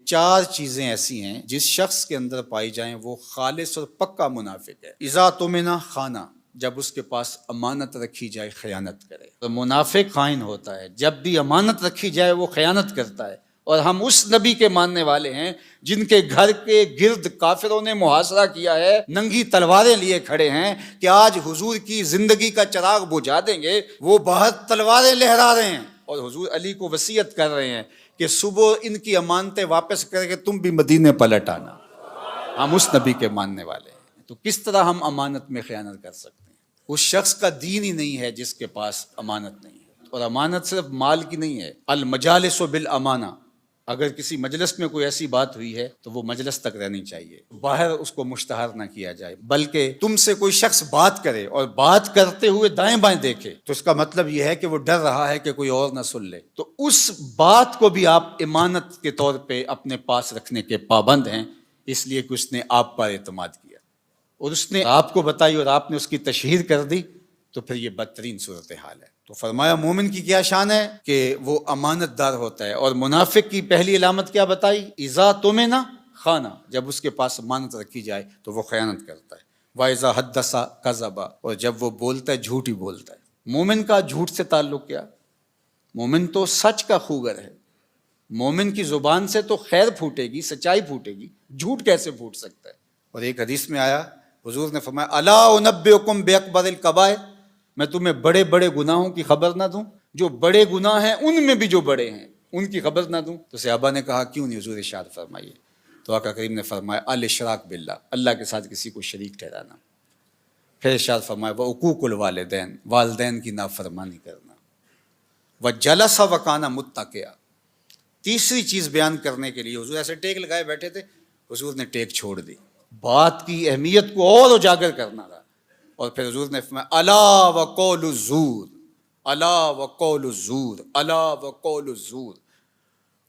چار چیزیں ایسی ہیں جس شخص کے اندر پائی جائیں وہ خالص اور پکا منافق ہے۔ اذا تمنا خانہ، جب اس کے پاس امانت رکھی جائے خیانت کرے۔ تو منافق خائن ہوتا ہے، جب بھی امانت رکھی جائے وہ خیانت کرتا ہے۔ اور ہم اس نبی کے ماننے والے ہیں جن کے گھر کے گرد کافروں نے محاصرہ کیا ہے، ننگی تلواریں لیے کھڑے ہیں کہ آج حضور کی زندگی کا چراغ بجھا دیں گے۔ وہ باہر تلواریں لہرا رہے ہیں اور حضور علی کو وصیت کر رہے ہیں کہ صبح ان کی امانتیں واپس کر کے تم بھی مدینے پلٹ آنا۔ ہم اس نبی کے ماننے والے ہیں، تو کس طرح ہم امانت میں خیانت کر سکتے ہیں؟ اس شخص کا دین ہی نہیں ہے جس کے پاس امانت نہیں ہے۔ اور امانت صرف مال کی نہیں ہے، المجالس بالامانہ۔ اگر کسی مجلس میں کوئی ایسی بات ہوئی ہے تو وہ مجلس تک رہنی چاہیے، باہر اس کو مشتہر نہ کیا جائے، بلکہ تم سے کوئی شخص بات کرے اور بات کرتے ہوئے دائیں بائیں دیکھے تو اس کا مطلب یہ ہے کہ وہ ڈر رہا ہے کہ کوئی اور نہ سن لے، تو اس بات کو بھی آپ امانت کے طور پہ اپنے پاس رکھنے کے پابند ہیں، اس لیے کہ اس نے آپ پر اعتماد کیا اور اس نے آپ کو بتائی اور آپ نے اس کی تشہیر کر دی، تو پھر یہ بدترین صورتحال ہے۔ تو فرمایا مومن کی کیا شان ہے کہ وہ امانت دار ہوتا ہے۔ اور منافق کی پہلی علامت کیا بتائی؟ اذا تمنا خانہ، جب اس کے پاس امانت رکھی جائے تو وہ خیانت کرتا ہے۔ واذا حدث کذب، اور جب وہ بولتا ہے جھوٹ ہی بولتا ہے۔ مومن کا جھوٹ سے تعلق کیا؟ مومن تو سچ کا خوگر ہے، مومن کی زبان سے تو خیر پھوٹے گی، سچائی پھوٹے گی، جھوٹ کیسے پھوٹ سکتا ہے؟ اور ایک حدیث میں آیا، حضور نے فرمایا الا انبئکم باکبر الکبائر، میں تمہیں بڑے بڑے گناہوں کی خبر نہ دوں؟ جو بڑے گناہ ہیں ان میں بھی جو بڑے ہیں ان کی خبر نہ دوں؟ تو صحابہ نے کہا کیوں نہیں حضور، ارشاد فرمائیے۔ تو آقا کریم نے فرمایا الاشراک باللہ، اللہ کے ساتھ کسی کو شریک ٹھہرانا۔ پھر ارشاد فرمایا وعقوق الوالدین، والدین کی نافرمانی کرنا، وجلس وکانا متکئا۔ تیسری چیز بیان کرنے کے لیے حضور ایسے ٹیک لگائے بیٹھے تھے، حضور نے ٹیک چھوڑ دی، بات کی اہمیت کو اور اجاگر کرنا تھا۔ اور پھر حضور نے فرمایا الا وقول الزور، الا وقول الزور، الا وقول الزور،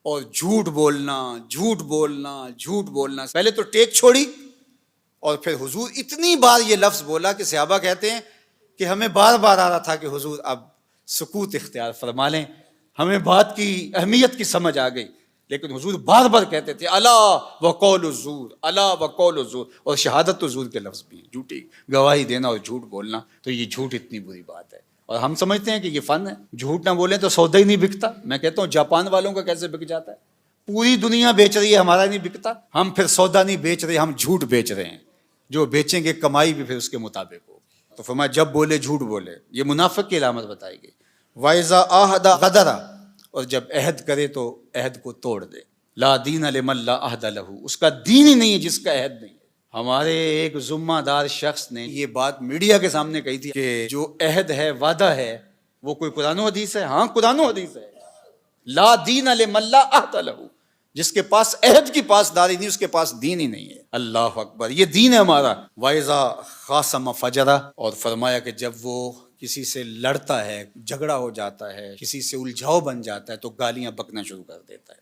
اور جھوٹ بولنا، جھوٹ بولنا، جھوٹ بولنا۔ پہلے تو ٹیک چھوڑی اور پھر حضور اتنی بار یہ لفظ بولا کہ صحابہ کہتے ہیں کہ ہمیں بار بار آ رہا تھا کہ حضور اب سکوت اختیار فرما لیں، ہمیں بات کی اہمیت کی سمجھ آ گئی، لیکن حضور بار بار کہتے تھے الا وقول الزور، الا وقول الزور۔ اور شہادت الزور کے لفظ بھی، جھوٹی گواہی دینا اور جھوٹ بولنا، تو یہ جھوٹ اتنی بری بات ہے۔ اور ہم سمجھتے ہیں کہ یہ فن ہے، جھوٹ نہ بولیں تو سودا ہی نہیں بکتا۔ میں کہتا ہوں جاپان والوں کا کیسے بک جاتا ہے؟ پوری دنیا بیچ رہی ہے، ہمارا نہیں بکتا۔ ہم پھر سودا نہیں بیچ رہے، ہم جھوٹ بیچ رہے ہیں، جو بیچیں گے کمائی بھی پھر اس کے مطابق ہو۔ تو فرمایا جب بولے جھوٹ بولے، یہ منافق کی علامت بتائی گئی۔ وَإِذَا عَاهَدَ غَدَرَ، اور جب عہد کرے تو عہد کو توڑ دے۔ لا دین لمن لا عہد لہ، اس کا دین ہی نہیں ہے جس کا عہد نہیں ہے۔ ہمارے ایک ذمہ دار شخص نے یہ بات میڈیا کے سامنے کہی تھی کہ جو عہد ہے، وعدہ ہے، وہ کوئی قرآن و حدیث ہے؟ ہاں قرآن و حدیث ہے۔ لا دین لمن لا عہد لہ، جس کے پاس عہد کی پاسداری نہیں، اس کے پاس دین ہی نہیں ہے۔ اللہ اکبر، یہ دین ہے ہمارا۔ وَإِذَا خَاصَمَ فَجَرَ، اور فرمایا کہ جب وہ کسی سے لڑتا ہے، جھگڑا ہو جاتا ہے، کسی سے الجھاؤ بن جاتا ہے تو گالیاں بکنا شروع کر دیتا ہے۔